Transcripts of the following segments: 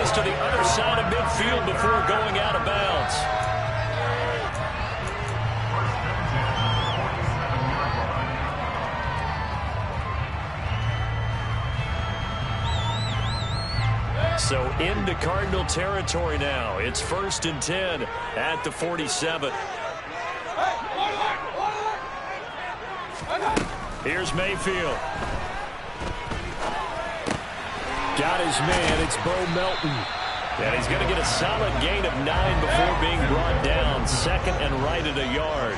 this to the other side of midfield before going out of bounds. So into Cardinal territory now. It's 1st and 10 at the 47. Here's Mayfield. Got his man. It's Bo Melton. And he's going to get a solid gain of 9 before being brought down. 2nd and right at a yard.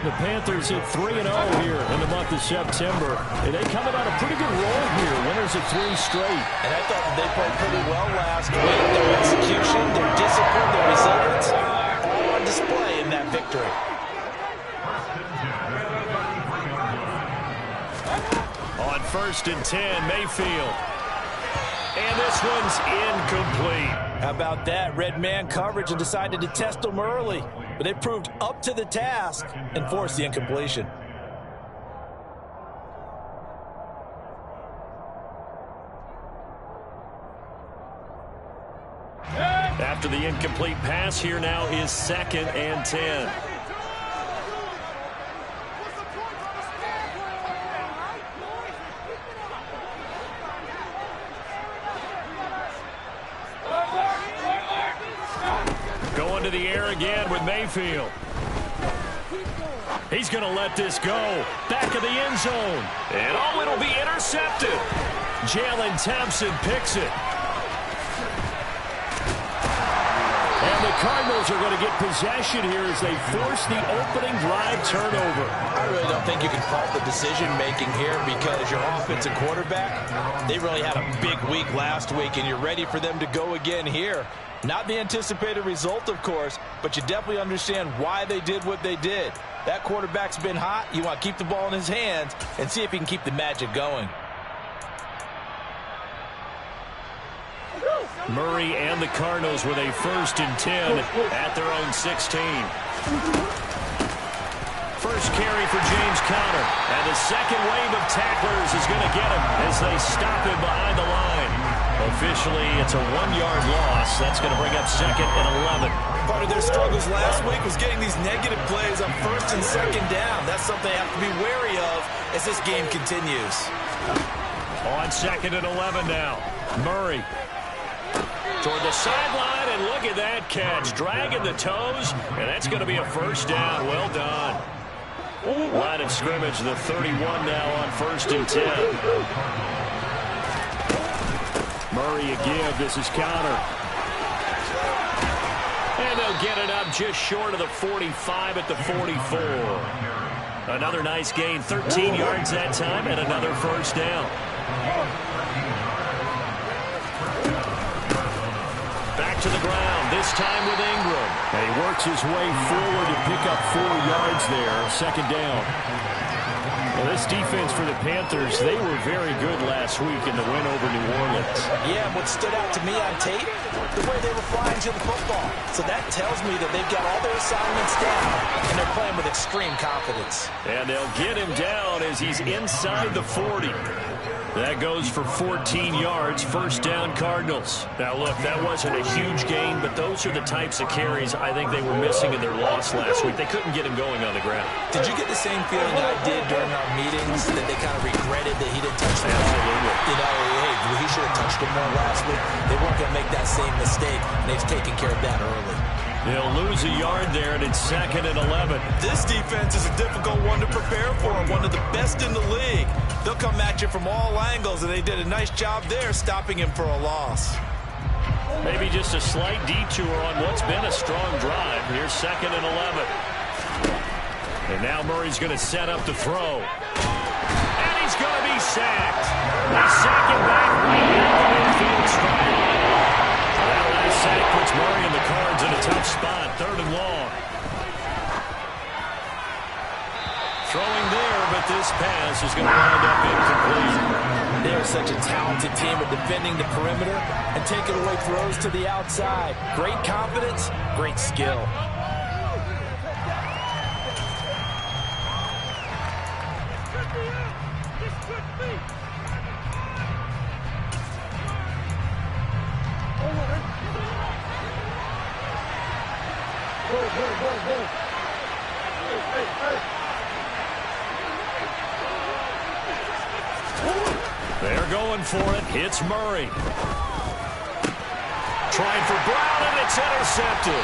The Panthers hit 3-0 here in the month of September. And they coming on a pretty good roll here. Winners of 3 straight. And I thought they played pretty well last week. Their execution, their discipline, their resilience, all on display in that victory. On 1st and 10, Mayfield. And this one's incomplete. How about that? Red man coverage and decided to test them early. But they proved up to the task and forced the incompletion. After the incomplete pass, here now is 2nd and 10. Going to the air again with Mayfield. He's going to let this go. Back of the end zone. And oh, it'll be intercepted. Jalen Thompson picks it. And the Cardinals are going to get possession here as they force the opening drive turnover. I really don't think you can fault the decision-making here because your offensive quarterback, they really had a big week last week, and you're ready for them to go again here. Not the anticipated result, of course, but you definitely understand why they did what they did. That quarterback's been hot. You want to keep the ball in his hands and see if he can keep the magic going. Murray and the Cardinals with a 1st and 10 at their own 16. First carry for James Conner. And the second wave of tacklers is going to get him as they stop him behind the line. Officially, it's a 1-yard loss. That's going to bring up 2nd and 11. Part of their struggles last week was getting these negative plays on 1st and 2nd down. That's something they have to be wary of as this game continues. On 2nd and 11 now. Murray toward the sideline, and look at that catch. Dragging the toes, and that's going to be a 1st down. Well done. Line of scrimmage, the 31 now on 1st and 10. Murray a give. This is Conner. And they'll get it up just short of the 45 at the 44. Another nice gain, 13 yards that time, and another 1st down. Back to the ground, this time with Ingram. And he works his way forward to pick up 4 yards there, 2nd down. Well, this defense for the Panthers, they were very good last week in the win over New Orleans. Yeah, what stood out to me on tape, the way they were flying to the football. So that tells me that they've got all their assignments down, and they're playing with extreme confidence. And they'll get him down as he's inside the 40. That goes for 14 yards, 1st down Cardinals. Now, look, that wasn't a huge gain, but those are the types of carries I think they were missing in their loss last week. They couldn't get him going on the ground. Did you get the same feeling I did during our meetings, that they kind of regretted that he didn't touch the ball? Absolutely. You know, hey, he should have touched him more last week. They weren't going to make that same mistake, and they've taken care of that early. They'll lose a yard there, and it's 2nd and 11. This defense is a difficult one to prepare for, one of the best in the league. They'll come at you from all angles, and they did a nice job there stopping him for a loss. Maybe just a slight detour on what's been a strong drive. Here's 2nd and 11. And now Murray's going to set up the throw. And he's going to be sacked. They sack him back right at the midfield stripe. That last sack puts Murray and the Cards in a tough spot. 3rd and long. Throwing there, but this pass is going to wind up incomplete. They're such a talented team at defending the perimeter and taking away throws to the outside. Great confidence, great skill. They're going for it. It's Murray. Trying for Brown, and it's intercepted.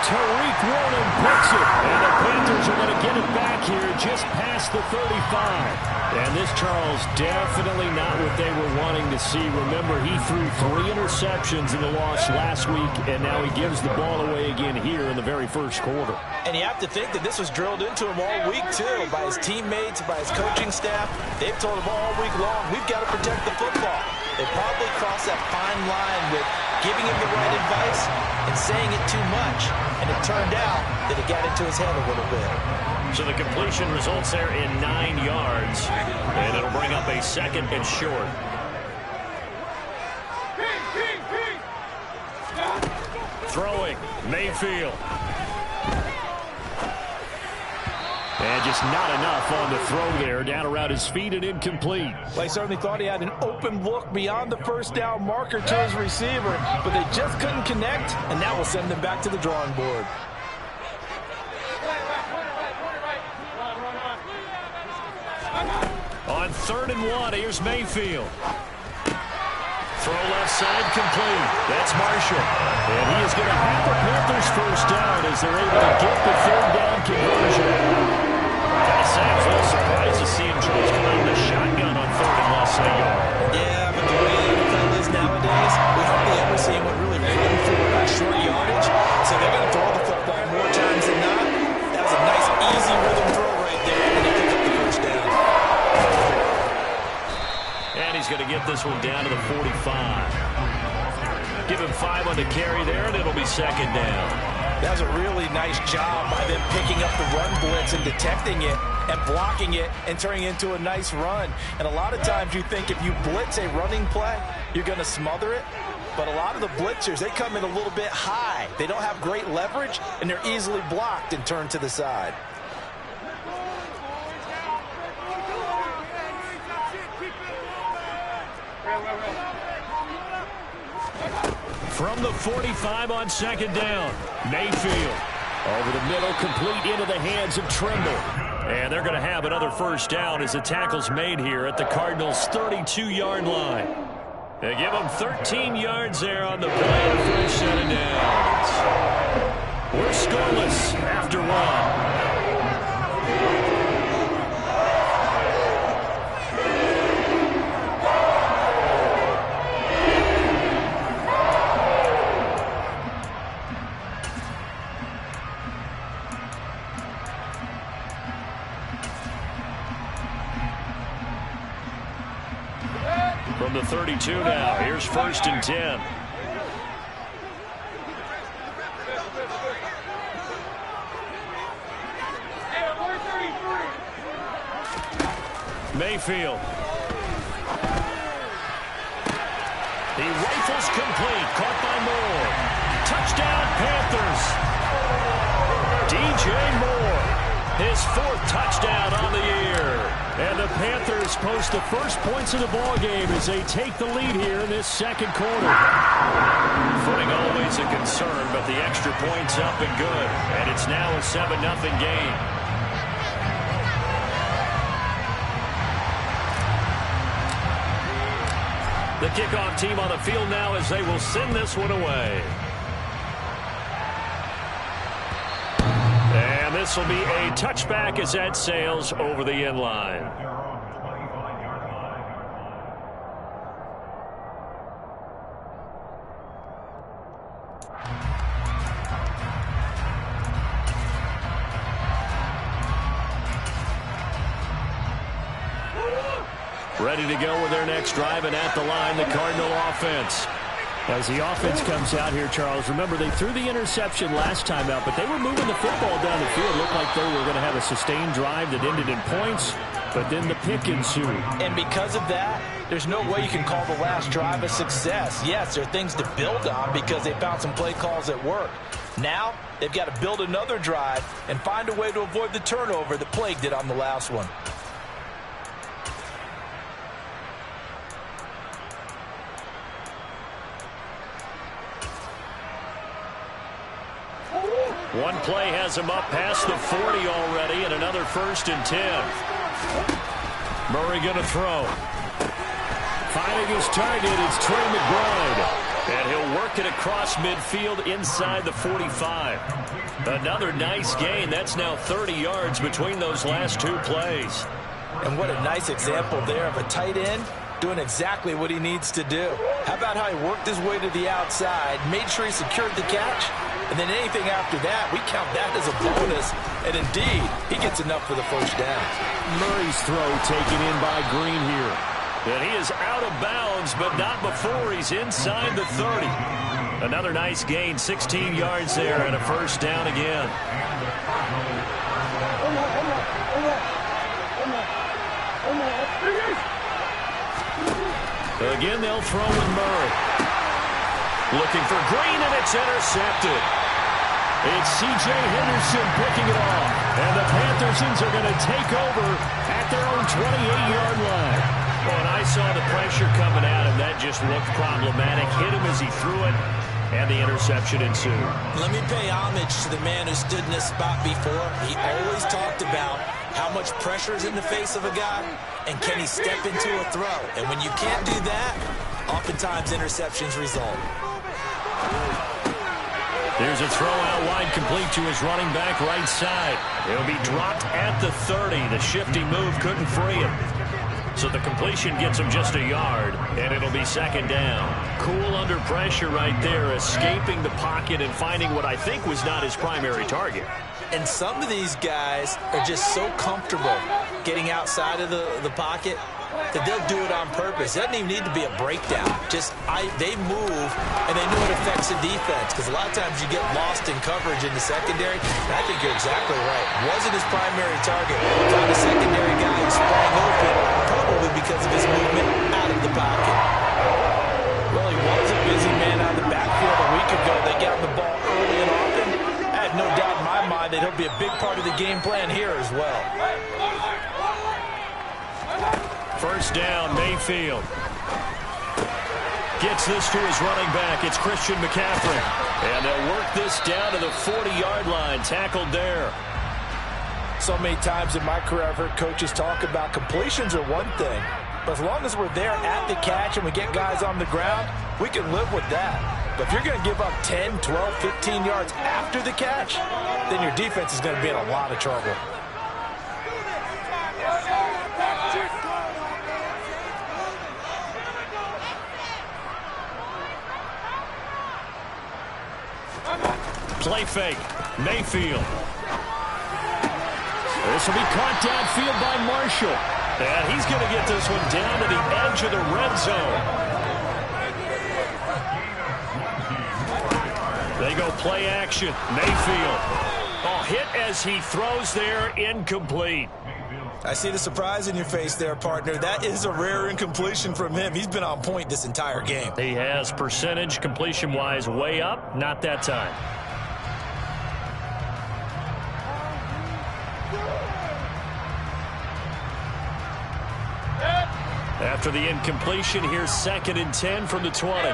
Tariq Woolen picks it, and the Panthers are going to get it back here just past the 35. And this, Charles, definitely not what they were wanting to see. Remember, he threw 3 interceptions in the loss last week, and now he gives the ball away again here in the very first quarter. And you have to think that this was drilled into him all week, too, by his teammates, by his coaching staff. They've told him all week long, we've got to protect the football. They probably crossed that fine line with giving him the right advice and saying it too much. And it turned out that it got into his head a little bit. So the completion results there in 9 yards. And it'll bring up a second and short. Throwing, Mayfield. And just not enough on the throw there. Down around his feet and incomplete. Well, he certainly thought he had an open look beyond the first down marker to his receiver, but they just couldn't connect, and that will send them back to the drawing board. On 3rd and 1, here's Mayfield. Throw left side complete. That's Marshall. And he is going to have the Panthers first down as they're able to get the 3rd down conversion. Gotta say, I was a little surprised to see him come out in a shotgun on 3rd and less than a yard. Yeah, but the way the NFL is nowadays, we hardly ever see anyone really run for short yardage. So they're going to throw the football more times than not. That was a nice, easy rhythm throw right there, and he picked up the first down. And he's going to get this one down to the 45. Give him 5 on the carry there, and it'll be 2nd down. That was a really nice job by them picking up the run blitz and detecting it and blocking it and turning it into a nice run. And a lot of times you think if you blitz a running play, you're going to smother it. But a lot of the blitzers, they come in a little bit high. They don't have great leverage, and they're easily blocked and turned to the side. From the 45 on 2nd down, Mayfield over the middle, complete into the hands of Trimble. And they're going to have another first down as the tackle's made here at the Cardinals' 32-yard line. They give them 13 yards there on the play of first set of downs. We're scoreless after 1. From the 32 now, here's 1st and 10. Mayfield. He rifles complete, caught by Moore. Touchdown, Panthers. DJ Moore, his 4th touchdown on the year. And the Panthers post the first points of the ball game as they take the lead here in this 2nd quarter. Footing always a concern, but the extra points up and good. And it's now a 7-0 game. The kickoff team on the field now as they will send this one away. And this will be a touchback as that sails over the end line. Ready to go with their next drive, and at the line, the Cardinal offense. As the offense comes out here, Charles, remember they threw the interception last time out, but they were moving the football down the field. Looked like they were going to have a sustained drive that ended in points, but then the pick ensued. And because of that, there's no way you can call the last drive a success. Yes, there are things to build on because they found some play calls that work. Now, they've got to build another drive and find a way to avoid the turnover that plagued it on the last one. One play has him up past the 40 already, and another 1st and 10. Murray going to throw. biggest target. It's Trey McBride. And he'll work it across midfield inside the 45. Another nice gain. That's now 30 yards between those last two plays. And what a nice example there of a tight end doing exactly what he needs to do. How about how he worked his way to the outside, made sure he secured the catch, and then anything after that, we count that as a bonus. And indeed, he gets enough for the first down. Murray's throw taken in by Green here. And he is out of bounds, but not before he's inside the 30. Another nice gain, 16 yards there, and a first down again. Again, they'll throw with Murray. Looking for Green, and it's intercepted. It's C.J. Henderson picking it off. And the Panthers are going to take over at their own 28-yard line. Well, and I saw the pressure coming at him. That just looked problematic. Hit him as he threw it, and the interception ensued. Let me pay homage to the man who stood in this spot before. He always talked about how much pressure is in the face of a guy, and can he step into a throw. And when you can't do that, oftentimes interceptions result. There's a throw out wide, complete to his running back right side. He'll be dropped at the 30. The shifty move couldn't free him. So the completion gets him just a yard, and it'll be second down. Cool under pressure right there, escaping the pocket and finding what I think was not his primary target. And some of these guys are just so comfortable getting outside of the pocket that they'll do it on purpose. It doesn't even need to be a breakdown. They move, and they know it affects the defense, because a lot of times you get lost in coverage in the secondary. And I think you're exactly right. Wasn't his primary target. Found a secondary guy who sprang open, probably because of his movement out of the pocket. Well, he was a busy man out of the backfield a week ago. They got the ball early and often. I have no doubt in my mind that he'll be a big part of the game plan here as well. First down, Mayfield. Gets this to his running back. It's Christian McCaffrey. And they'll work this down to the 40-yard line. Tackled there. So many times in my career I've heard coaches talk about completions are one thing, but as long as we're there at the catch and we get guys on the ground, we can live with that. But if you're going to give up 10, 12, 15 yards after the catch, then your defense is going to be in a lot of trouble. Play fake. Mayfield. This will be caught downfield by Marshall. And he's going to get this one down to the edge of the red zone. They go play action. Mayfield. Oh, hit as he throws there, incomplete. I see the surprise in your face there, partner. That is a rare incompletion from him. He's been on point this entire game. He has percentage completion-wise way up. Not that time. After the incompletion, here's 2nd and 10 from the 20.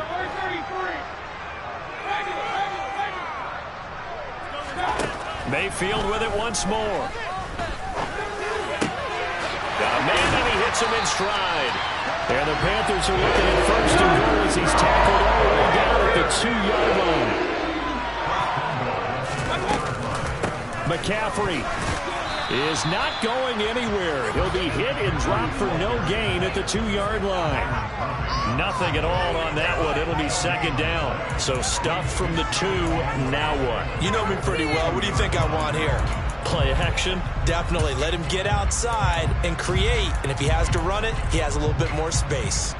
Mayfield with it once more. Got a man, and he hits him in stride. And the Panthers are looking at 1st and goal as he's tackled all the way down at the 2-yard line. McCaffrey is not going anywhere. He'll be hit and dropped for no gain at the 2-yard line. Nothing at all on that one. It'll be 2nd down. So stuff from the 2. Now what? You know me pretty well. What do you think I want here? Play action? Definitely. Let him get outside and create. And if he has to run it, he has a little bit more space.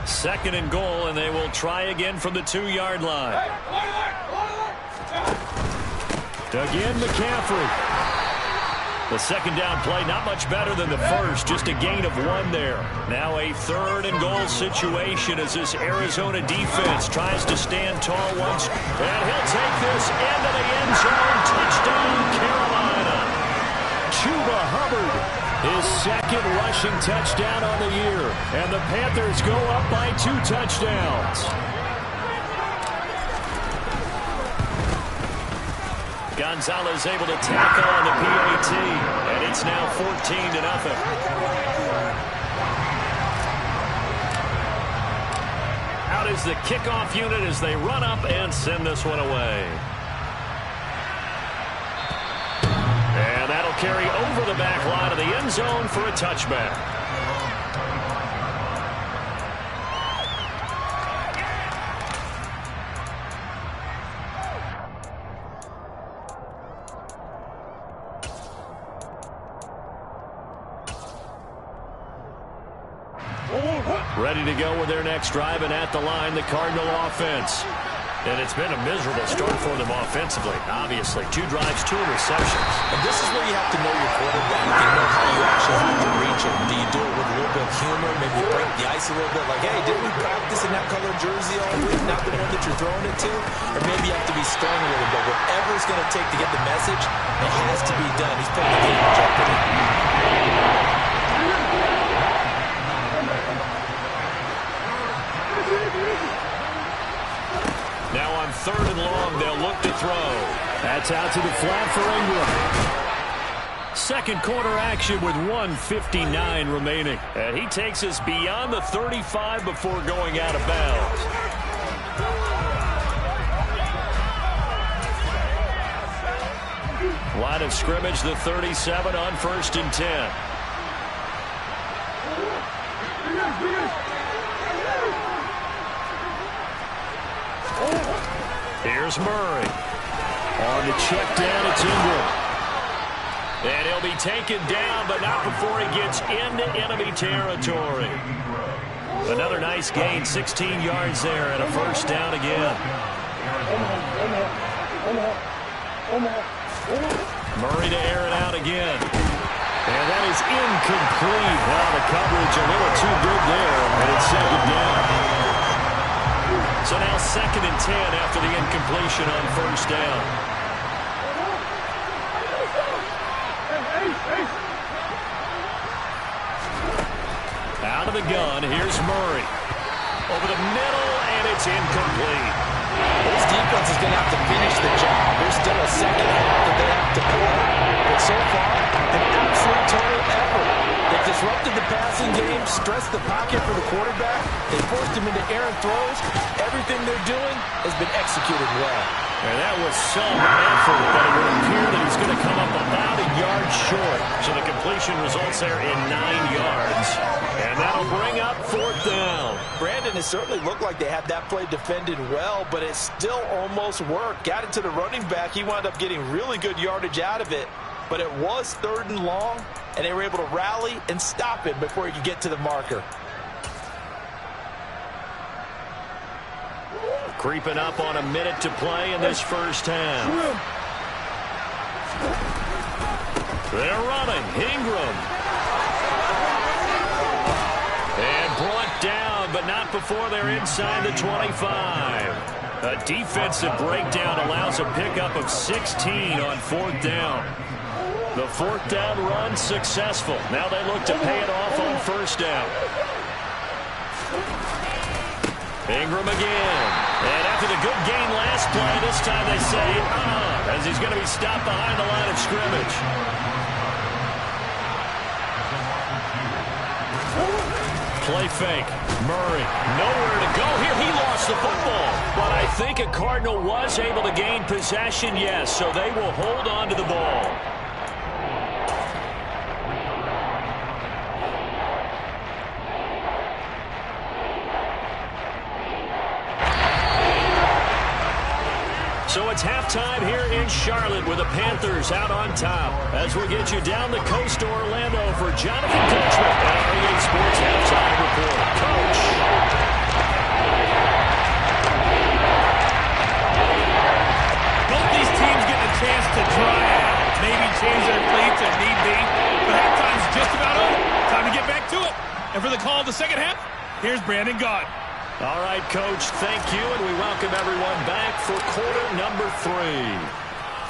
Second and goal, and they will try again from the 2-yard line. Again, McCaffrey. The second down play, not much better than the first, just a gain of 1 there. Now a 3rd and goal situation as this Arizona defense tries to stand tall once. And he'll take this into the end zone. Touchdown, Carolina. Chuba Hubbard, his 2nd rushing touchdown on the year. And the Panthers go up by 2 touchdowns. Gonzalez able to tackle on the PAT, and it's now 14-0. Out is the kickoff unit as they run up and send this one away. And that'll carry over the back line of the end zone for a touchback. Ready to go with their next drive, and at the line, the Cardinal offense. And it's been a miserable start for them offensively, obviously. 2 drives, 2 interceptions. And this is where you have to know your quarterback and know how you actually have to reach him. Do you do it with a little bit of humor, maybe break the ice a little bit, like, hey, didn't we practice in that color jersey all week, not the one that you're throwing it to? Or maybe you have to be stern a little bit. Whatever it's going to take to get the message, it has to be done. He's putting the game in jeopardy. Now on 3rd and long, they'll look to throw. That's out to the flat for Ingram. Second quarter action with 1:59 remaining. And he takes us beyond the 35 before going out of bounds. Line of scrimmage, the 37 on 1st and 10. Here's Murray. On the check down, it's Ingram. And he'll be taken down, but not before he gets into enemy territory. Another nice gain, 16 yards there, and a 1st down again. Murray to air it out again. And that is incomplete. Now the coverage a little too good there, and it's 2nd down. So now 2nd and 10 after the incompletion on 1st down. Out of the gun, here's Murray. Over the middle, and it's incomplete. This defense is going to have to finish the job. There's still a second half that they have to play. But so far, an absolute total effort. They've disrupted the passing game, stressed the pocket for the quarterback. They forced him into errant throws. Everything they're doing has been executed well. And that was some effort, but it would appear that he's going to come up about a yard short. So the completion results there in 9 yards. And that'll bring up 4th down. Brandon, it certainly looked like they had that play defended well, but it still almost worked. Got it to the running back. He wound up getting really good yardage out of it. But it was 3rd and long, and they were able to rally and stop him before he could get to the marker. Creeping up on a minute to play in this 1st half. They're running. Ingram. And brought down, but not before they're inside the 25. A defensive breakdown allows a pickup of 16 on 4th down. The 4th down run successful. Now they look to pay it off on 1st down. Ingram again. And after the good gain last play, this time they say, as he's going to be stopped behind the line of scrimmage. Play fake. Murray, nowhere to go here. He lost the football. But I think a Cardinal was able to gain possession, yes, so they will hold on to the ball. So it's halftime here in Charlotte with the Panthers out on top. As we get you down the coast to Orlando for Jonathan Coachman at our EA Sports Halftime Report. Coach. Both these teams getting a chance to dry out, maybe change their cleats if need be. But halftime's just about over. Time to get back to it. And for the call of the second half, here's Brandon Gaud. All right, Coach, thank you, and we welcome everyone back for quarter number 3.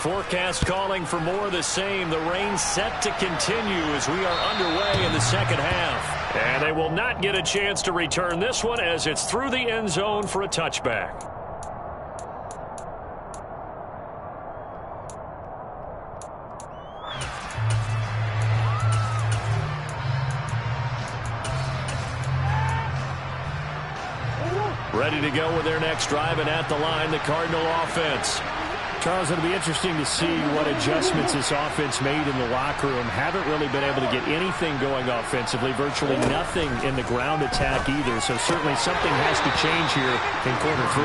Forecast calling for more of the same. The rain set to continue as we are underway in the second half. And they will not get a chance to return this one as it's through the end zone for a touchback. Ready to go with their next drive, and at the line, the Cardinal offense. Charles, it'll be interesting to see what adjustments this offense made in the locker room. Haven't really been able to get anything going offensively, virtually nothing in the ground attack either. So certainly something has to change here in quarter 3.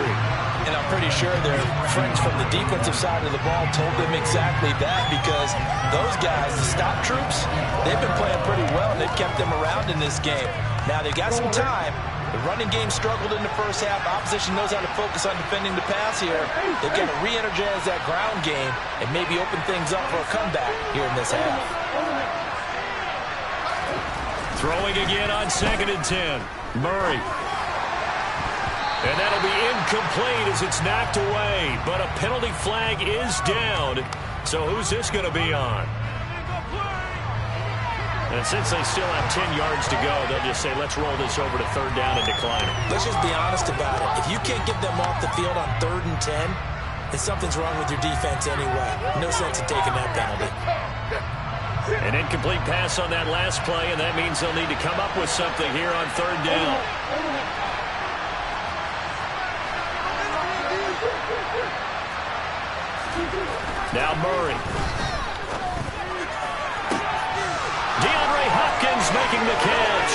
And I'm pretty sure their friends from the defensive side of the ball told them exactly that, because those guys, the stop troops, they've been playing pretty well, and they've kept them around in this game. Now they've got some time. The running game struggled in the first half. Opposition knows how to focus on defending the pass here. They've got to re-energize that ground game and maybe open things up for a comeback here in this half. Throwing again on 2nd and 10. Murray. And that'll be incomplete as it's knocked away. But a penalty flag is down. So who's this going to be on? And since they still have 10 yards to go, they'll just say, let's roll this over to 3rd down and decline it. Let's just be honest about it. If you can't get them off the field on 3rd and 10, then something's wrong with your defense anyway. No sense in taking that penalty. An incomplete pass on that last play, and that means they'll need to come up with something here on 3rd down. Now Murray. Making the catch.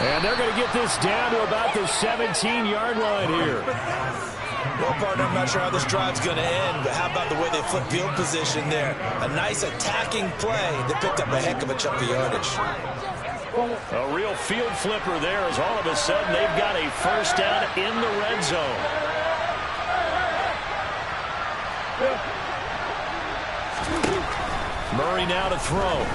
And they're going to get this down to about the 17-yard line here. Well, partner, I'm not sure how this drive's going to end, but how about the way they flip field position there? A nice attacking play that picked up a heck of a chunk of yardage. A real field flipper there, as all of a sudden they've got a 1st down in the red zone. Murray now to throw.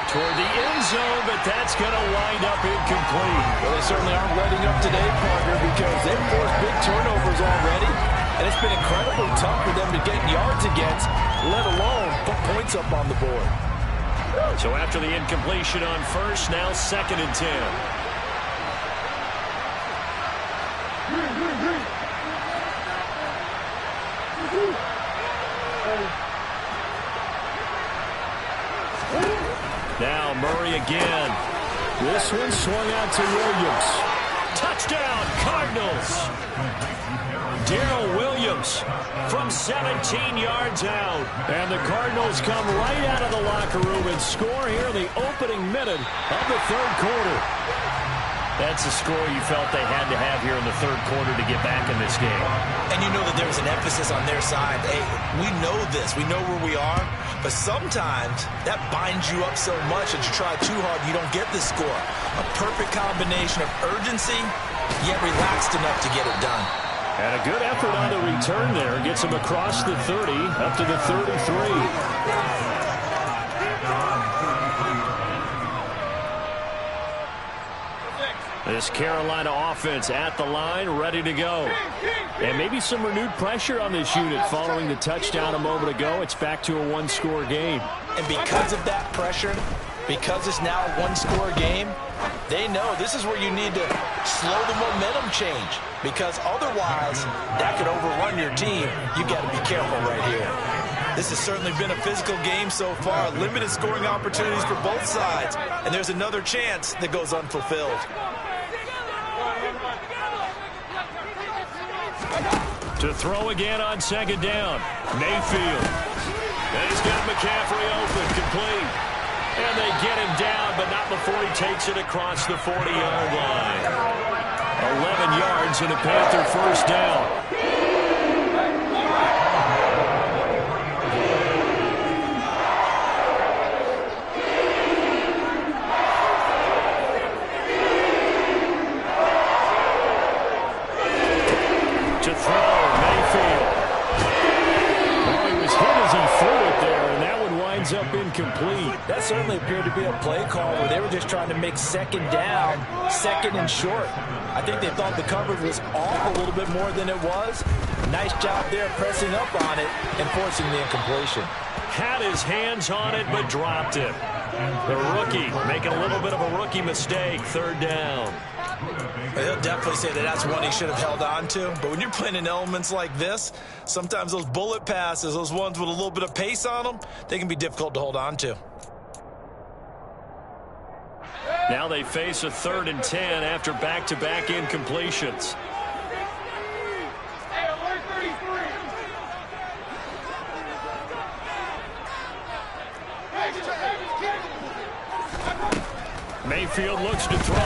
Toward the end zone, but that's going to wind up incomplete. Well, they certainly aren't letting up today, partner, because they've forced big turnovers already, and it's been incredibly tough for them to get yards against, let alone put points up on the board. So after the incompletion on 1st, now 2nd and 10. Now Murray again. This one swung out to Williams. Touchdown, Cardinals. Darrell Williams from 17 yards out. And the Cardinals come right out of the locker room and score here in the opening minute of the 3rd quarter. That's a score you felt they had to have here in the 3rd quarter to get back in this game. And you know that there was an emphasis on their side. Hey, we know this. We know where we are. But sometimes that binds you up so much that you try too hard, you don't get the score. A perfect combination of urgency, yet relaxed enough to get it done. And a good effort on the return there. Gets him across the 30, up to the 33. This Carolina offense at the line, ready to go. And maybe some renewed pressure on this unit following the touchdown a moment ago. It's back to a 1-score game. And because of that pressure, because it's now a 1-score game, they know this is where you need to slow the momentum change, because otherwise that could overrun your team. You got to be careful right here. This has certainly been a physical game so far. Limited scoring opportunities for both sides. And there's another chance that goes unfulfilled. To throw again on 2nd down. Mayfield. And he's got McCaffrey open, complete. And they get him down, but not before he takes it across the 40-yard line. 11 yards and a Panther 1st down. To throw, Mayfield. Oh, he was hit as he threw it there, and that one winds up incomplete. That certainly appeared to be a play call where they were just trying to make 2nd down, 2nd and short. I think they thought the coverage was off a little bit more than it was. Nice job there pressing up on it and forcing the incompletion. Had his hands on it, but dropped it. The rookie making a little bit of a rookie mistake, 3rd down. He'll definitely say that that's one he should have held on to. But when you're playing in elements like this, sometimes those bullet passes, those ones with a little bit of pace on them, they can be difficult to hold on to. Now they face a 3rd and 10 after back-to-back incompletions. Mayfield looks to throw.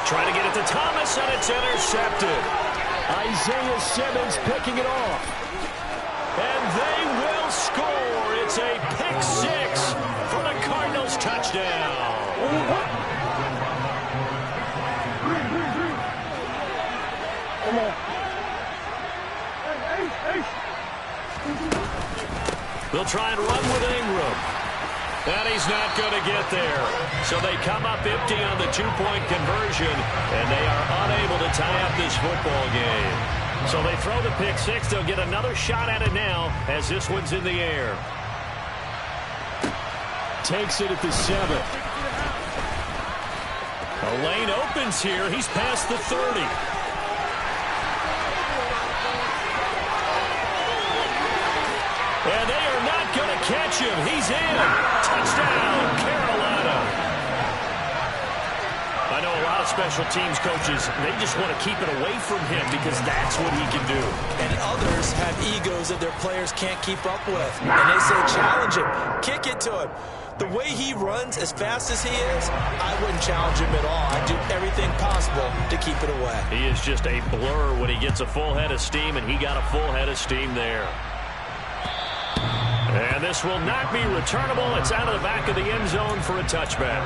Trying to get it to Thomas, and it's intercepted. Isaiah Simmons picking it off. And they will score. It's a pick 6 for the Cardinals touchdown. They'll try and run with Ingram. And he's not going to get there. So they come up empty on the 2-point conversion, and they are unable to tie up this football game. So they throw the pick 6. They'll get another shot at it now as this one's in the air. Takes it at the 7. A lane opens here. He's past the 30. And they are not going to catch him. He's in. Touchdown, Carolina. I know a lot of special teams coaches, they just want to keep it away from him because that's what he can do. And others have egos that their players can't keep up with. And they say challenge him, kick it to him. The way he runs as fast as he is, I wouldn't challenge him at all. I'd do everything possible to keep it away. He is just a blur when he gets a full head of steam, and he got a full head of steam there. And this will not be returnable. It's out of the back of the end zone for a touchback.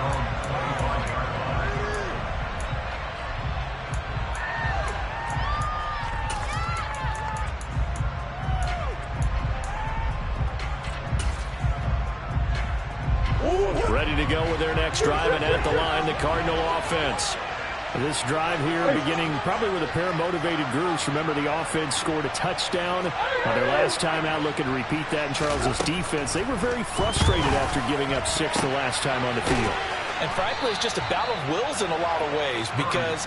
Ready to go with their next drive, and at the line, the Cardinal offense. This drive here beginning probably with a pair of motivated groups. Remember, the offense scored a touchdown on their last time out. Looking to repeat that in Charles's defense. They were very frustrated after giving up 6 the last time on the field. And frankly, it's just a battle of wills in a lot of ways because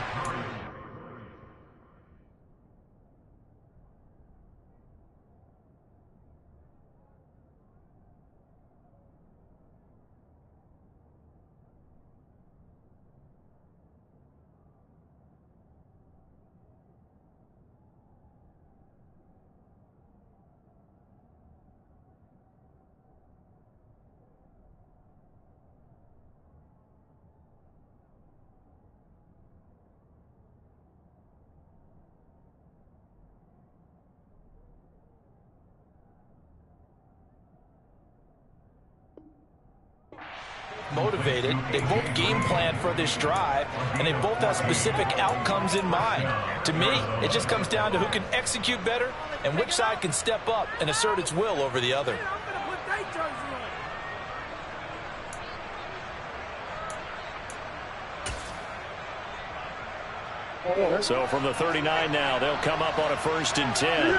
motivated. They both game plan for this drive, and they both have specific outcomes in mind. To me, it just comes down to who can execute better and which side can step up and assert its will over the other. So from the 39 now, they'll come up on a 1st and 10.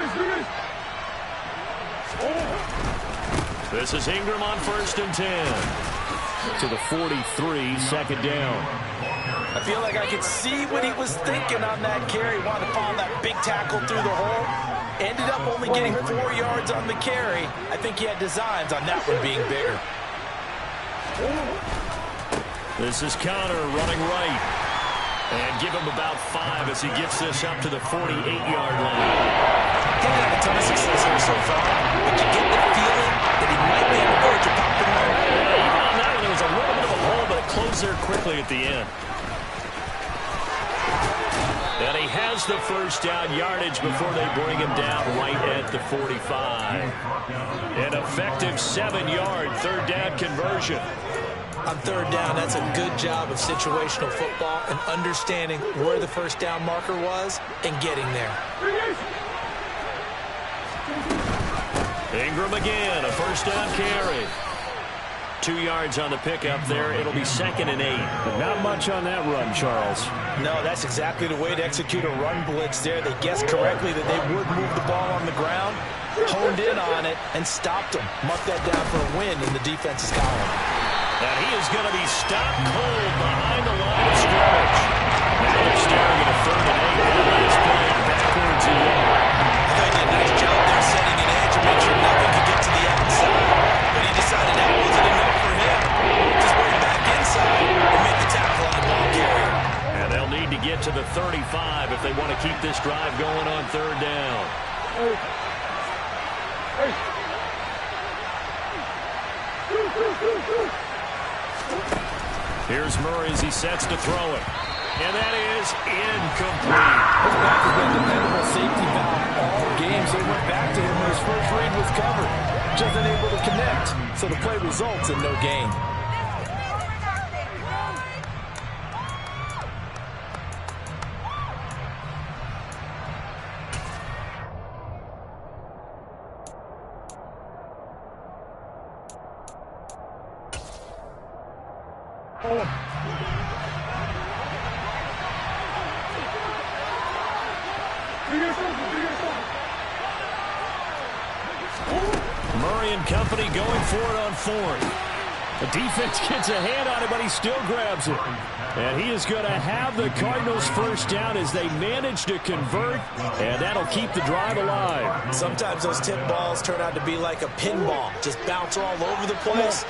This is Ingram on 1st and 10. To the 43, 2nd down. I feel like I could see what he was thinking on that carry. Wanted to follow that big tackle through the hole. Ended up only getting 4 yards on the carry. I think he had designs on that one being bigger. This is Connor running right. And give him about 5 as he gets this up to the 48-yard line. He's had a ton of success here so far, but you get the feeling that he might be on the verge of popping one. Yeah, even on that one, there was a little bit of a hole, but it closed there quickly at the end. And he has the 1st down yardage before they bring him down right at the 45. An effective 7-yard 3rd down conversion. On 3rd down, that's a good job of situational football and understanding where the 1st down marker was and getting there. Ingram again, a 1st down carry. 2 yards on the pickup there. It'll be 2nd and 8. But not much on that run, Charles. No, that's exactly the way to execute a run blitz there. They guessed correctly that they would move the ball on the ground, honed in on it, and stopped them. Mark that down for a win in the defense's column. And he is going to be stopped cold behind the line of scrimmage. Now they're staring at a 3rd and 8. That is playing backwards and long. I thought he did a nice job there setting an edge and make sure nothing could get to the outside. But he decided that wasn't enough for him. Just went back drive going on third down. Here's Murray as he sets to throw it. And that is incomplete. His back has been dependable safety valve all game, so he went back to him when his first read was covered. Just unable to connect, so the play results in no gain. Murray and company going for it on fourth. The defense gets a hand on it, but he still grabs it. And he is going to have the Cardinals first down as they manage to convert, and that'll keep the drive alive. Sometimes those tip balls turn out to be like a pinball, just bounce all over the place.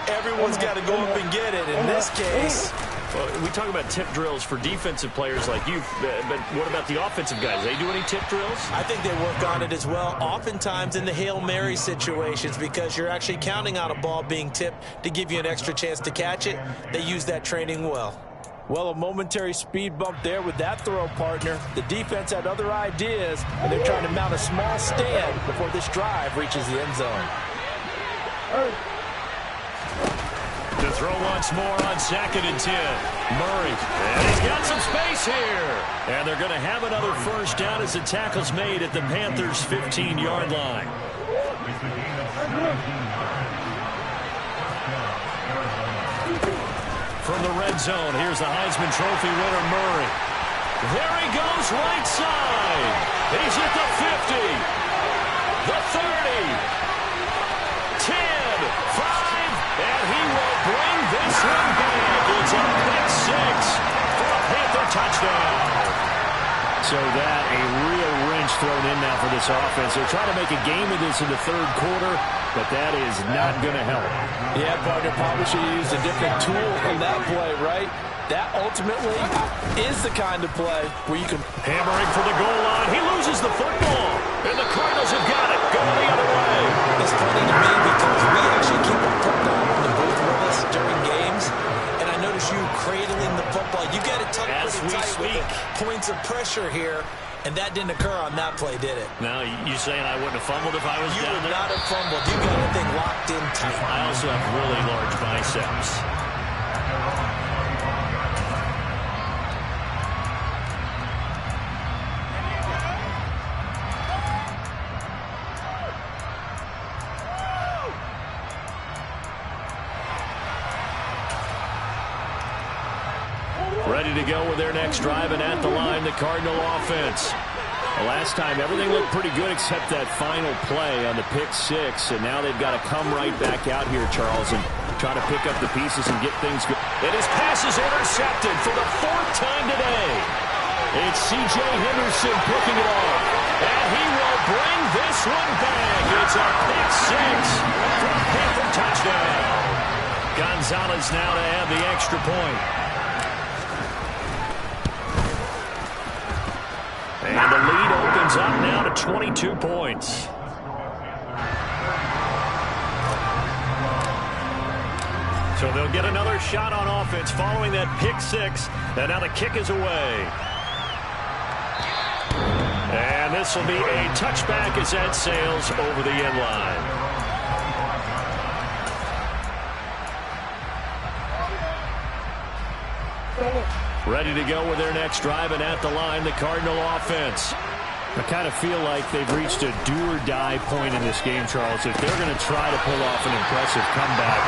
Everyone's got to go up and get it. In this case, well, we talk about tip drills for defensive players like you, but what about the offensive guys? They do any tip drills? I think they work on it as well, oftentimes in the Hail Mary situations, because you're actually counting on a ball being tipped to give you an extra chance to catch it. They use that training well. Well, a momentary speed bump there with that throw, partner. The defense had other ideas, and they're trying to mount a small stand before this drive reaches the end zone. To throw once more on 2nd and 10. Murray, and he's got some space here. And they're going to have another first down as the tackle's made at the Panthers' 15-yard line. From the red zone, here's the Heisman Trophy winner, Murray. There he goes, right side. He's at the 50, the 30, 10, 5, and he will bring this one back. It's a pick six for a Panther touchdown. So that, a real wrench thrown in now for this offense. They're trying to make a game of this in the third quarter, but that is not going to help. Yeah, partner, probably should have used a different tool in that play, right? That ultimately is the kind of play where you can... Hammering for the goal line. He loses the football, and the Cardinals have got it. Going the other way. It's funny to me because we actually keep a football on the booth with us during games, and I notice you cradling the football. You got it tucked pretty tight with points of pressure here, and that didn't occur on that play, did it? No, you saying I wouldn't have fumbled if I was you down there? You would not have fumbled. You got that thing locked in tight. I also have really large biceps. Ready to go with their next drive, and at the line, the Cardinal offense. The last time, everything looked pretty good except that final play on the pick six, and now they've got to come right back out here, Charles, and try to pick up the pieces and get things going. And his pass is intercepted for the 4th time today. It's C.J. Henderson picking it off, and he will bring this one back. It's a pick six for a Panther touchdown. Gonzalez now to add the extra point. And the lead opens up now to 22 points. So they'll get another shot on offense following that pick six. And now the kick is away. And this will be a touchback as that sails over the end line. Ready to go with their next drive, and at the line, the Cardinal offense. I kind of feel like they've reached a do-or-die point in this game, Charles. If they're going to try to pull off an impressive comeback,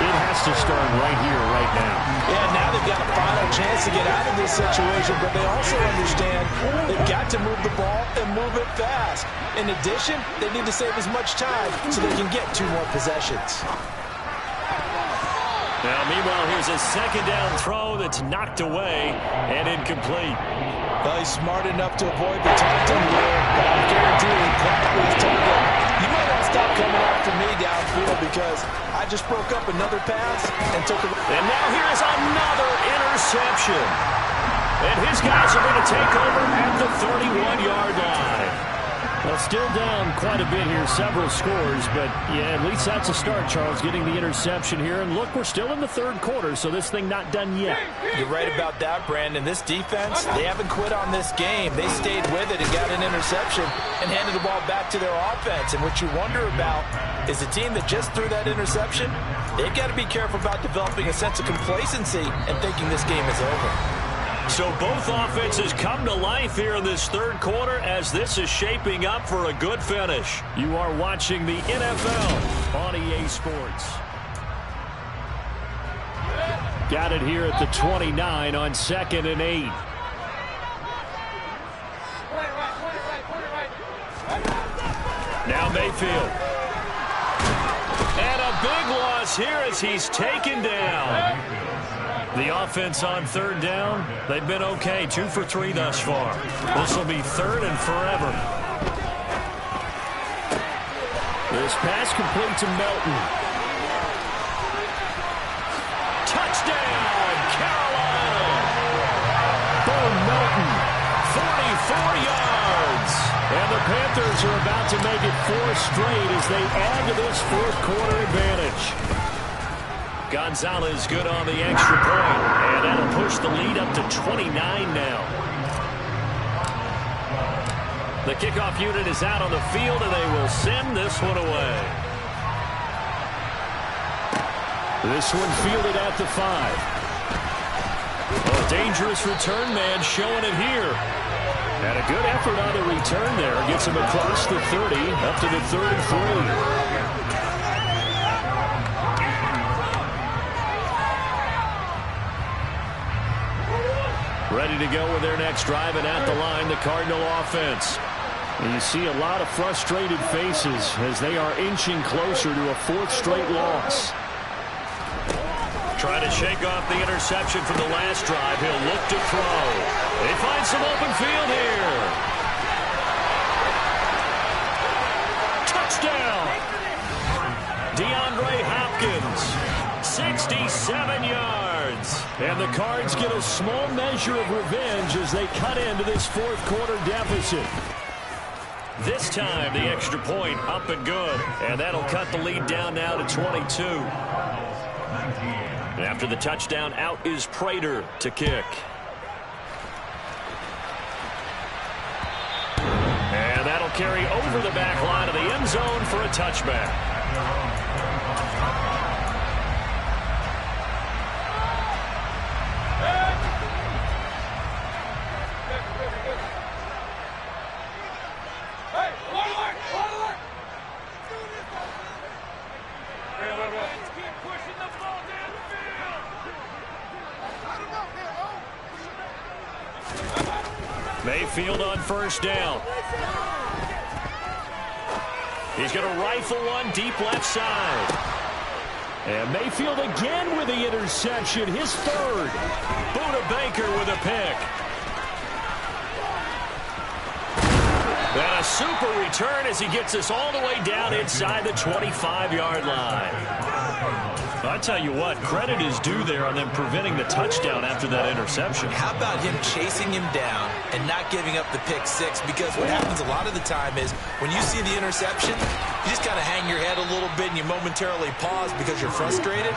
it has to start right here, right now. Yeah, now they've got a final chance to get out of this situation, but they also understand they've got to move the ball and move it fast. In addition, they need to save as much time so they can get 2 more possessions. Now, meanwhile, here's a second down throw that's knocked away and incomplete. Well, he's smart enough to avoid the taunting here, but I guarantee you, he's told him, you might want to stop coming after me downfield because I just broke up another pass and took a... And now here is another interception. And his guys are going to take over at the 31-yard line. Well, still down quite a bit here, several scores, but yeah, at least that's a start, Charles, getting the interception here. And look, we're still in the third quarter, so this thing not done yet. You're right about that, Brandon. This defense, they haven't quit on this game. They stayed with it and got an interception and handed the ball back to their offense. And what you wonder about is the team that just threw that interception, they've got to be careful about developing a sense of complacency and thinking this game is over. So both offenses come to life here in this third quarter as this is shaping up for a good finish. You are watching the NFL on EA Sports. Got it here at the 29 on 2nd and 8. Now Mayfield. And a big loss here as he's taken down. The offense on third down, they've been okay. 2 for 3 thus far. This will be third and forever. This pass complete to Melton. Touchdown, Carolina. Bo Melton, 44 yards. And the Panthers are about to make it 4 straight as they add to this fourth quarter advantage. Gonzalez good on the extra point, and that'll push the lead up to 29 now. The kickoff unit is out on the field, and they will send this one away. This one fielded at the 5. A dangerous return man showing it here. And a good effort on the return there. Gets him across the 30, up to the 33. Ready to go with their next drive, and at the line, the Cardinal offense. And you see a lot of frustrated faces as they are inching closer to a 4th straight loss. Trying to shake off the interception from the last drive. He'll look to throw. They find some open field here. Touchdown! DeAndre Hopkins, 67 yards. And the Cards get a small measure of revenge as they cut into this fourth quarter deficit. This time, the extra point up and good. And that'll cut the lead down now to 22. And after the touchdown, out is Prater to kick. And that'll carry over the back line of the end zone for a touchback. Mayfield on first down. He's going to rifle one deep left side. And Mayfield again with the interception, his third. Buda Baker with a pick. And a super return as he gets us all the way down inside the 25-yard line. I tell you what, credit is due there on them preventing the touchdown after that interception. How about him chasing him down and not giving up the pick six? Because what happens a lot of the time is when you see the interception, you just kind of hang your head a little bit and you momentarily pause because you're frustrated.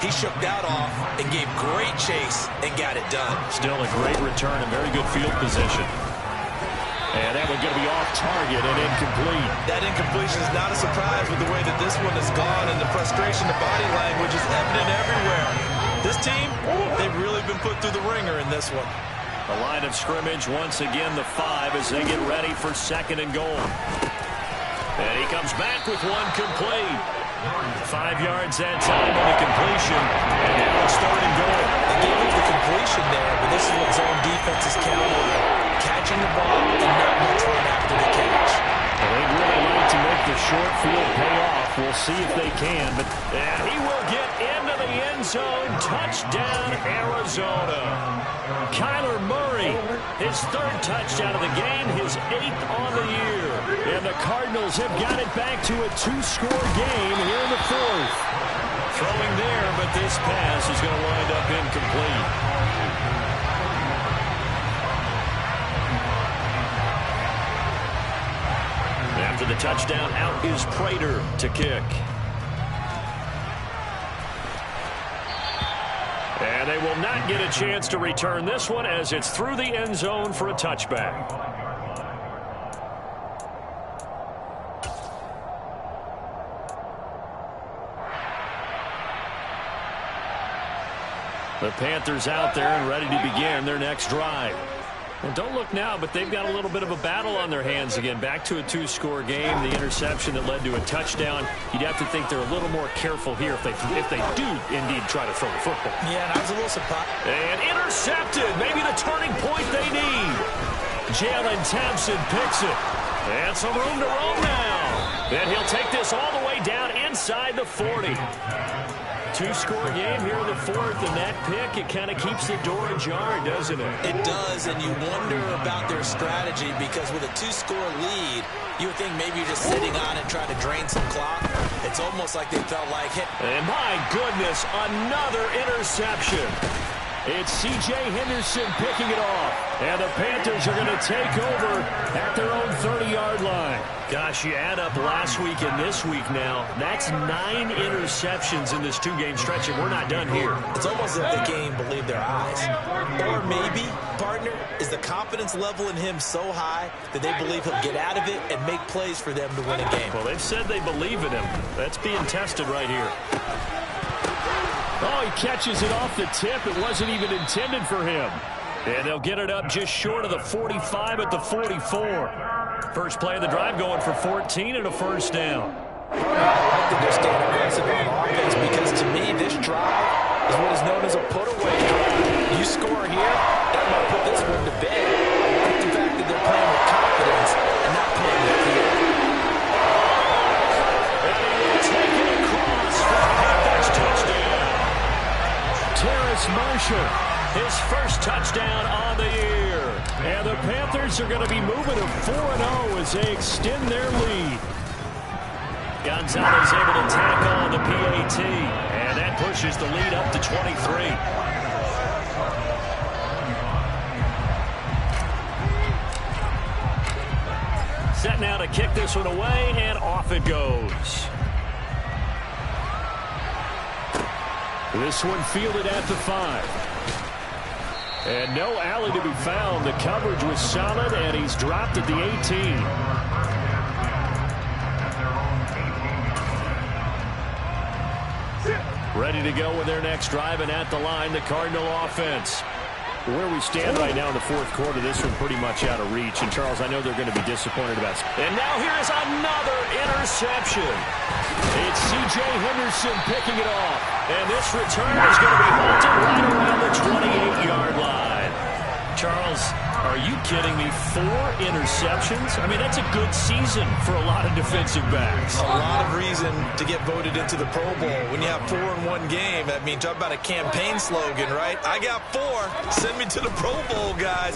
He shook that off and gave great chase and got it done. Still a great return and very good field position. And that one's going to be off target and incomplete. That incompletion is not a surprise with the way that this one has gone, and the frustration, the body language is evident everywhere. This team, they've really been put through the ringer in this one. The line of scrimmage once again the 5 as they get ready for 2nd and goal. And he comes back with one complete. 5 yards that time on the completion. And now it's 3rd and goal. They gave up the completion there, but this is what zone defense is counting on. Catching the ball and not much run after the catch. Well, they'd really like to make the short field pay off. We'll see if they can. But he will get into the end zone. Touchdown, Arizona. Kyler Murray, his 3rd touchdown of the game, his 8th on the year. And the Cardinals have got it back to a 2-score game here in the 4th. Throwing there, but this pass is going to wind up incomplete. touchdown. Out is Prater to kick. And they will not get a chance to return this one as it's through the end zone for a touchback. The Panthers out there and ready to begin their next drive. Well, don't look now, but they've got a little bit of a battle on their hands again. Back to a two-score game. The interception that led to a touchdown. You'd have to think they're a little more careful here if they do indeed try to throw the football. Yeah, and I was a little surprised. And intercepted. Maybe the turning point they need. Jalen Thompson picks it. And some room to roam now. And he'll take this all the way down inside the 40. Two-score game here in the fourth, and that pick, it kind of keeps the door ajar, doesn't it? It does, and you wonder about their strategy because with a two-score lead, you would think maybe you're just sitting on it trying to drain some clock. It's almost like they felt like, hey. And my goodness, another interception. It's C.J. Henderson picking it off. And the Panthers are going to take over at their own 30-yard line. Gosh, you add up last week and this week now. That's 9 interceptions in this two-game stretch, and we're not done here. It's almost as if they can't even believe their eyes. Or maybe, partner, is the confidence level in him so high that they believe he'll get out of it and make plays for them to win a game. Well, they've said they believe in him. That's being tested right here. Oh, he catches it off the tip. It wasn't even intended for him. And they'll get it up just short of the 45 at the 44. First play of the drive going for 14 and a first down. I like that they're staying aggressive on offense because to me this drive is what is known as a put-away drive. You score here, that might put this one to bed. I like the fact that they're playing with confidence and not playing with fear. And he will take it across for the Panthers touchdown. Terrace Marshall, his first touchdown on the year. And the Panthers are going to be moving to 4-0 as they extend their lead. Gonzalez able to tack on the PAT. And that pushes the lead up to 23. Set now to kick this one away, and off it goes. This one fielded at the 5. And no alley to be found. The coverage was solid, and he's dropped at the 18. Ready to go with their next drive, and at the line, the Cardinal offense. Where we stand right now in the fourth quarter, this one pretty much out of reach. And, Charles, I know they're going to be disappointed about it. And now here is another interception. It's C.J. Henderson picking it off. And this return is going to be halted right around the 28-yard line. Charles, are you kidding me? 4 interceptions? I mean, that's a good season for a lot of defensive backs. A lot of reason to get voted into the Pro Bowl. When you have 4 in one game, I mean, talk about a campaign slogan, right? I got 4. Send me to the Pro Bowl, guys.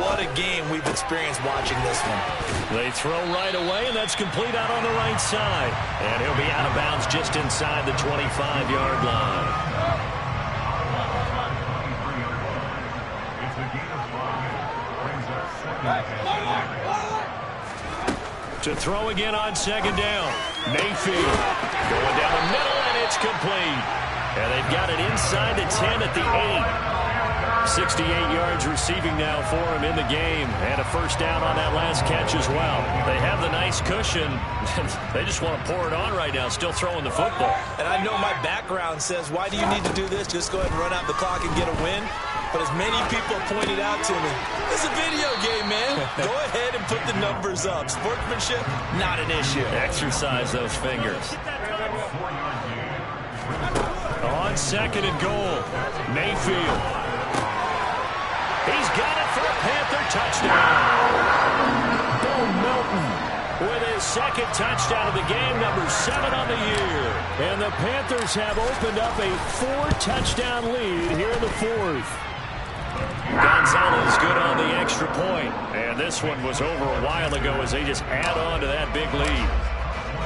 What a game we've experienced watching this one. They throw right away, and that's complete out on the right side. And he'll be out of bounds just inside the 25-yard line. To throw again on second down. Mayfield going down the middle, and it's complete. And they've got it inside the 10 at the 8. 68 yards receiving now for him in the game. And a first down on that last catch as well. They have the nice cushion. They just want to pour it on right now, still throwing the football. And I know my background says, why do you need to do this? Just go ahead and run out the clock and get a win. But as many people pointed out to me, it's a video game, man. Go ahead and put the numbers up. Sportsmanship, not an issue. Exercise those fingers. On second and goal, Mayfield. He's got it for a Panther touchdown. Bo Melton with his second touchdown of the game, number 7 on the year. And the Panthers have opened up a 4-touchdown lead here in the fourth. Gonzalez good on the extra point. And this one was over a while ago as they just add on to that big lead.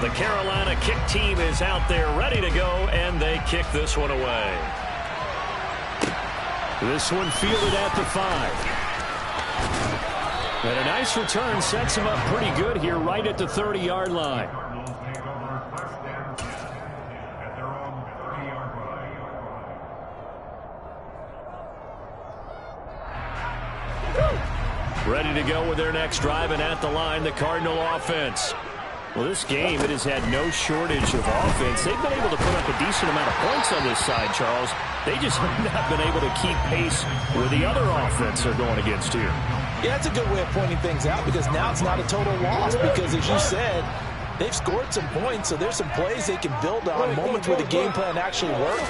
The Carolina kick team is out there ready to go, and they kick this one away. This one fielded at the 5. And a nice return sets him up pretty good here right at the 30-yard line. Ready to go with their next drive, and at the line, the Cardinal offense. Well, this game, it has had no shortage of offense. They've been able to put up a decent amount of points on this side, Charles. They just have not been able to keep pace with the other offense they're going against here. Yeah, that's a good way of pointing things out, because now it's not a total loss, because as you said, they've scored some points, so there's some plays they can build on, moments where the game plan actually worked.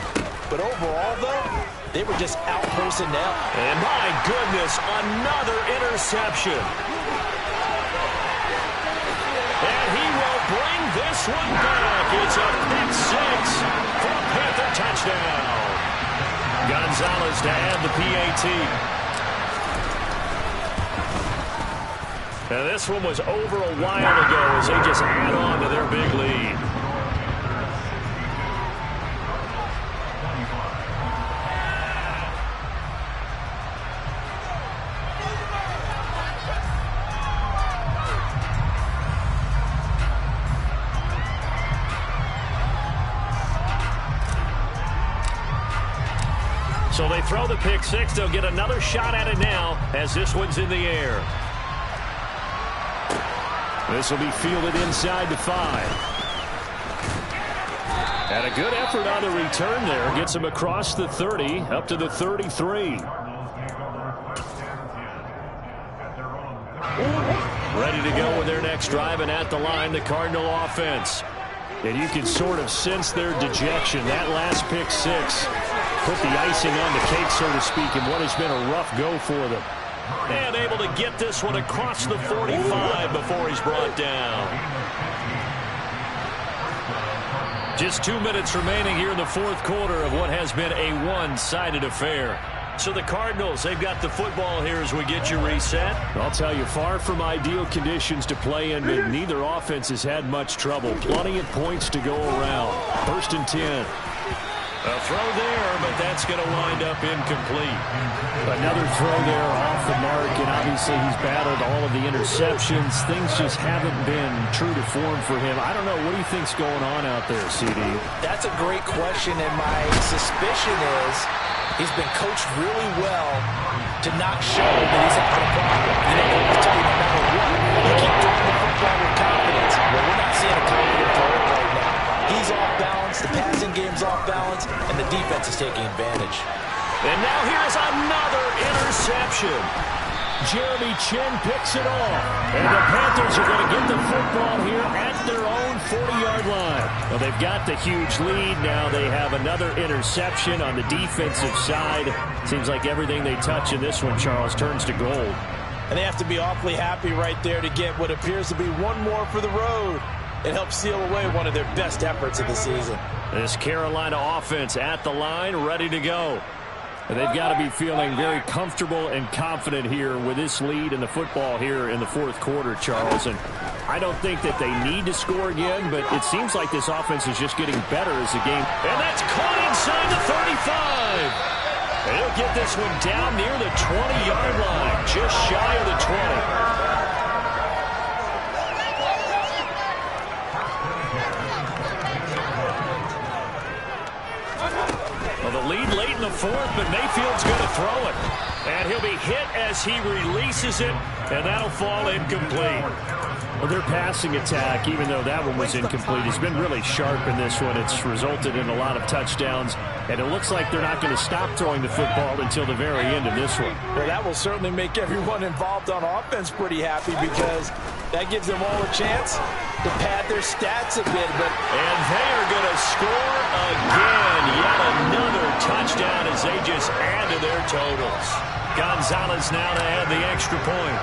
But overall, though, they were just out personnel. And my goodness, another interception. And he will bring this one back. It's a pick six for a Panther touchdown. Gonzalez to add the PAT. And this one was over a while ago as they just add on to their big lead. So they throw the pick six. They'll get another shot at it now as this one's in the air. This will be fielded inside the 5. And a good effort on the return there. Gets him across the 30, up to the 33. Ready to go with their next drive, and at the line, the Cardinal offense. And you can sort of sense their dejection. That last pick six put the icing on the cake, so to speak, in what has been a rough go for them. And able to get this one across the 45 before he's brought down. Just 2 minutes remaining here in the fourth quarter of what has been a one-sided affair. So the Cardinals, they've got the football here as we get you reset. I'll tell you, far from ideal conditions to play in, but neither offense has had much trouble. Plenty of points to go around. 1st and 10. A throw there, but that's going to wind up incomplete. Another throw there off the mark, and obviously he's battled all of the interceptions. Things just haven't been true to form for him. I don't know. What do you think's going on out there, CD? That's a great question, and my suspicion is he's been coached really well to not show that he's a problem. You know, they tell you no matter what, you keep throwing the football with confidence. Well, we're not seeing a confident thrower right now. He's off balance, the passing game's off balance, and the defense is taking advantage. And now here's another interception. Jeremy Chin picks it off. And the Panthers are going to get the football here at their own 40-yard line. Well, they've got the huge lead. Now they have another interception on the defensive side. Seems like everything they touch in this one, Charles, turns to gold. And they have to be awfully happy right there to get what appears to be one more for the road. It helps seal away one of their best efforts of the season. This Carolina offense at the line, ready to go. And they've got to be feeling very comfortable and confident here with this lead in the football here in the fourth quarter, Charles. And I don't think that they need to score again, but it seems like this offense is just getting better as the game. And that's caught inside the 35. And he'll get this one down near the 20-yard line, just shy of the 20. The lead late in the fourth, but Mayfield's going to throw it. And he'll be hit as he releases it, and that'll fall incomplete. Well, their passing attack, even though that one was incomplete, has been really sharp in this one. It's resulted in a lot of touchdowns, and it looks like they're not going to stop throwing the football until the very end of this one. Well, that will certainly make everyone involved on offense pretty happy, because that gives them all a chance to pad their stats a bit. And they are going to score again. Yet another touchdown as they just add to their totals. Gonzalez now to add the extra point.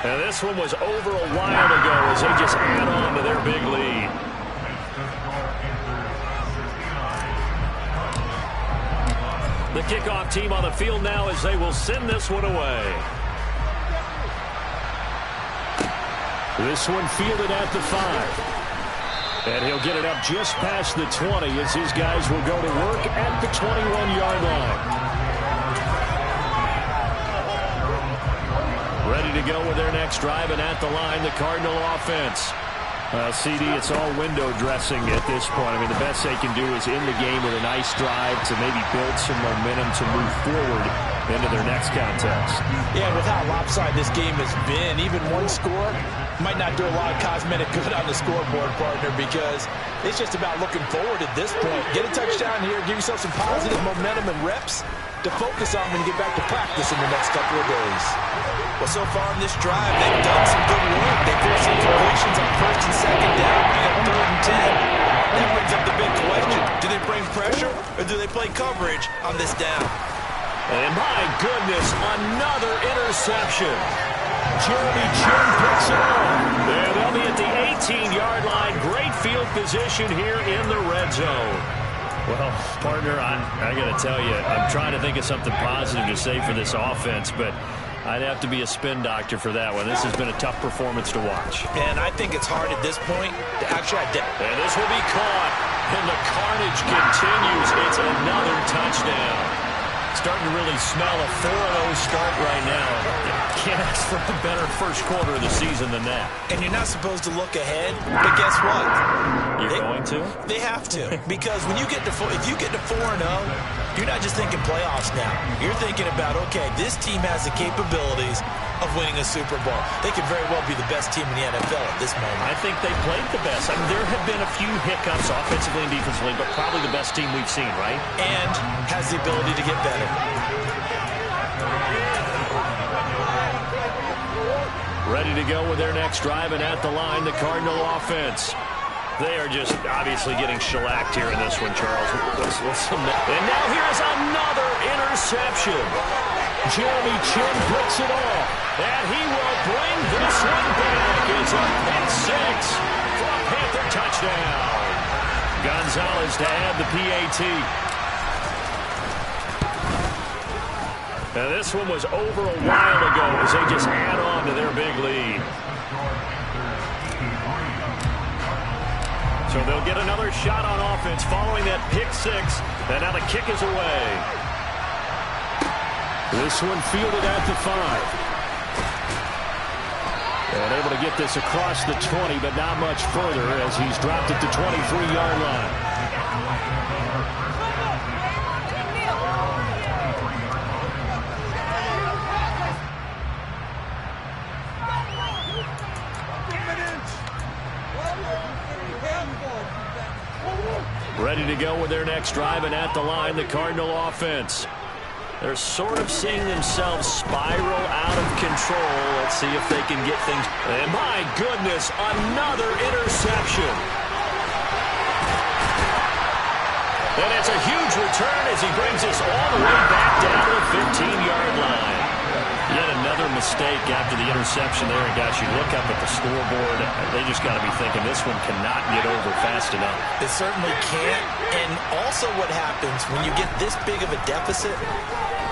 And this one was over a while ago as they just add on to their big lead. The kickoff team on the field now as they will send this one away. This one fielded at the 5. And he'll get it up just past the 20 as his guys will go to work at the 21-yard line. to go with their next drive, and at the line, the Cardinal offense. CD, it's all window dressing at this point. I mean, the best they can do is in the game with a nice drive to maybe build some momentum to move forward into their next contest. Yeah, with how lopsided this game has been, even one score might not do a lot of cosmetic good on the scoreboard, partner, because it's just about looking forward at this point. Get a touchdown here, give yourself some positive momentum and reps to focus on when you get back to practice in the next couple of days. Well, so far in this drive, they've done some good work. They forced some completions on first and second down, bring up 3rd and 10. That brings up the big question. Do they bring pressure, or do they play coverage on this down? And my goodness, another interception. Jeremy Chin picks it up. And they'll be at the 18-yard line. Great field position here in the red zone. Well, partner, I got to tell you, I'm trying to think of something positive to say for this offense, but I'd have to be a spin doctor for that one. This has been a tough performance to watch. And I think it's hard at this point to actually identify. And this will be caught, and the carnage continues. It's another touchdown. Starting to really smell a 4-0 start right now. Can't ask for a better first quarter of the season than that. And you're not supposed to look ahead, but guess what? You're going to? They have to, because when you get to if you get to 4-0, you're not just thinking playoffs now. You're thinking about, okay, this team has the capabilities of winning a Super Bowl. They could very well be the best team in the NFL at this moment. I think they played the best. I mean, there have been a few hiccups offensively and defensively, but probably the best team we've seen, right? And has the ability to get better. Ready to go with their next drive, and at the line, the Cardinal offense. They are just obviously getting shellacked here in this one, Charles. And now here's another interception. Jeremy Chin picks it off, and he will bring this one back. It's a pick six for a Panther touchdown. Gonzalez to add the PAT. Now this one was over a while ago as they just add on to their big lead. So they'll get another shot on offense following that pick six, and now the kick is away. This one fielded at the 5. And able to get this across the 20, but not much further as he's dropped at the 23-yard line. Ready to go with their next drive, and at the line, the Cardinal offense. They're sort of seeing themselves spiral out of control. Let's see if they can get things. And my goodness, another interception. And it's a huge return as he brings us all the way back down to the 15-yard line. Yet another mistake after the interception there. And guys, you look up at the scoreboard, they just got to be thinking this one cannot get over fast enough. It certainly can't. And also what happens when you get this big of a deficit,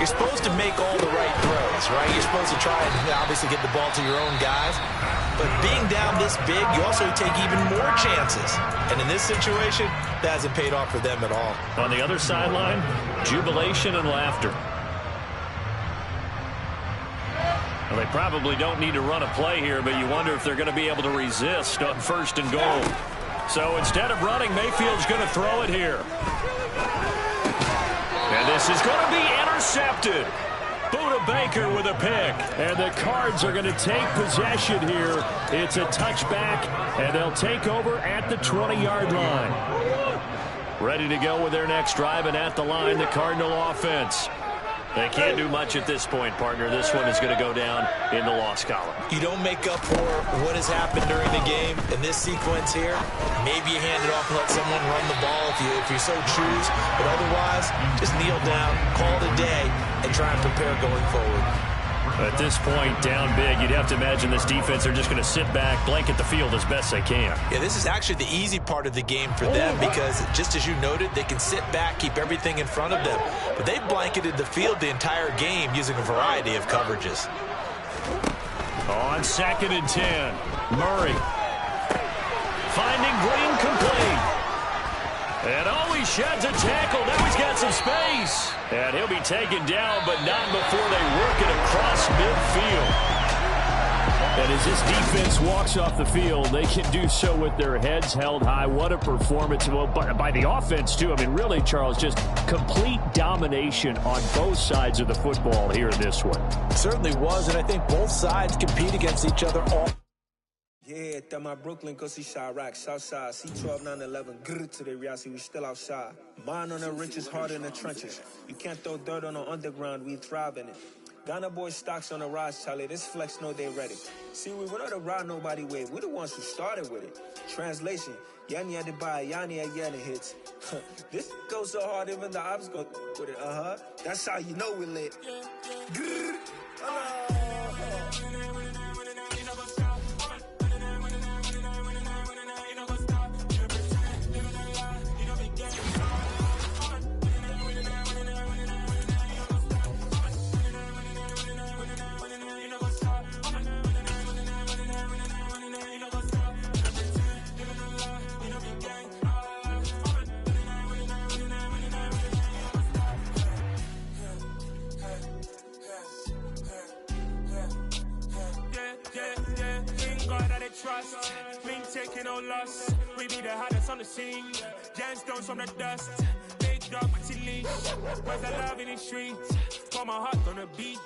you're supposed to make all the right throws, right? You're supposed to try and obviously get the ball to your own guys. But being down this big, you also take even more chances. And in this situation, that hasn't paid off for them at all. On the other sideline, jubilation and laughter. Well, they probably don't need to run a play here, but you wonder if they're going to be able to resist on 1st and goal. So instead of running, Mayfield's going to throw it here. And this is going to be intercepted. Buda Baker with a pick. And the Cards are going to take possession here. It's a touchback, and they'll take over at the 20-yard line. Ready to go with their next drive, and at the line, the Cardinal offense. They can't do much at this point, partner. This one is going to go down in the loss column. You don't make up for what has happened during the game in this sequence here. Maybe you hand it off and let someone run the ball if you so choose. But otherwise, just kneel down, call it a day, and try and prepare going forward. At this point, down big, you'd have to imagine this defense, they're just going to sit back, blanket the field as best they can. Yeah, this is actually the easy part of the game for them because, just as you noted, they can sit back, keep everything in front of them. But they've blanketed the field the entire game using a variety of coverages. On 2nd and 10, Murray finding Green complete. And he sheds a tackle. Now he's got some space. And he'll be taken down, but not before they work it across midfield. And as this defense walks off the field, they can do so with their heads held high. What a performance by the offense, too. I mean, really, Charles, just complete domination on both sides of the football here in this one. Certainly was, and I think both sides compete against each other all. Yeah, that my Brooklyn, go see Chirac, Southside, C12, 911, grrr to the reality, we still outside. Mine on the riches, hard in the trenches. You can't throw dirt on the underground, we thrive in it. Ghana boys stocks on the rise, Charlie, this flex know they ready. See, we were not to ride nobody wave, we the ones who started with it. Translation, Yanni had to buy, Yanni had Yanni hits. This goes so hard, even the ops go with it, That's how you know we lit. Grrr, trust, been taking no loss. We be the hardest on the scene. Gemstones from the dust. Big dog with the leash. Where's the love in the streets? Pour my heart on the beat.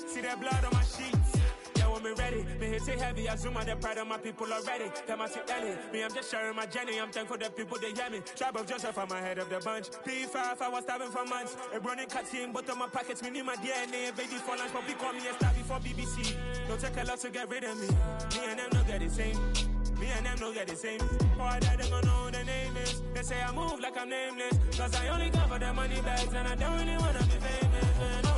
See that blood on my sheets. Yeah, when me ready, me hit it heavy. I zoom out the pride of my people already. Tell my sit early. Me, I'm just sharing my journey. I'm thankful the people they hear me. Tribe of Joseph, I'm ahead of the bunch. P5, I was starving for months. A running cut team, but on my pockets, me need my DNA. Baby for lunch, but we call me a star before BBC. Don't take a lot to get rid of me. Me and them don't get the same. Me and them don't get the same. Boy, that them don't know who the name is. They say I move like I'm nameless. Cause I only come for the money bags and I don't really wanna be famous.